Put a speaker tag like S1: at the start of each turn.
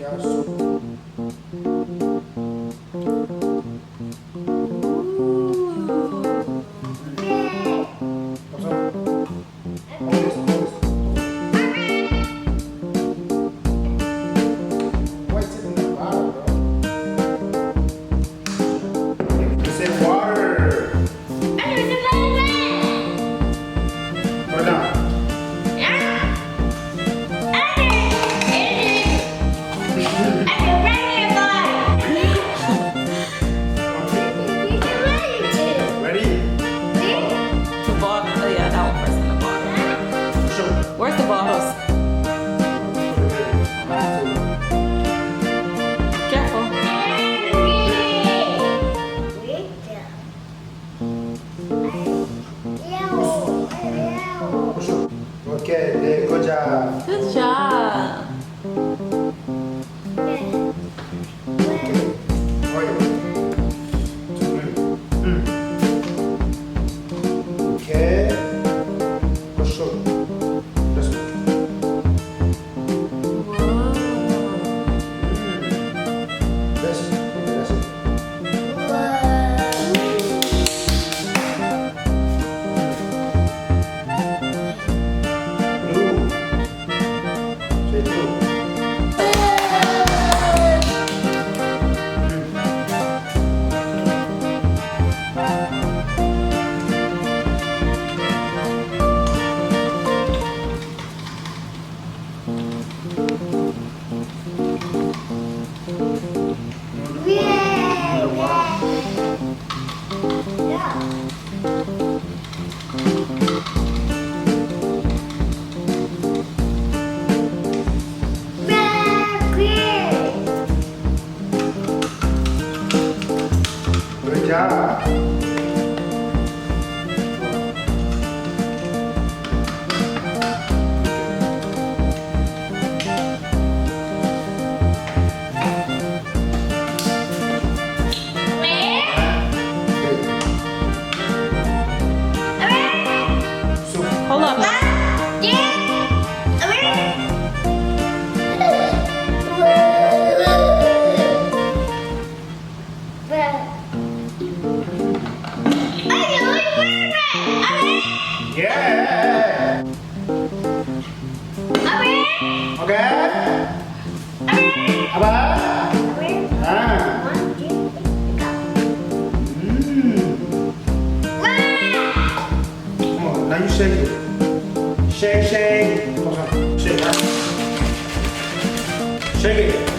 S1: Yeah, soup.
S2: Where's the bottles? Careful.
S1: Okay, good job.
S2: Good job.
S1: Okay. Push up. Let's go. That's it. Blue. Say blue. Good job.
S2: Hold up.
S1: Yeah. Okay. Apa? Ah. Oh, now you shake it. Shake. Shake, huh? Shake it.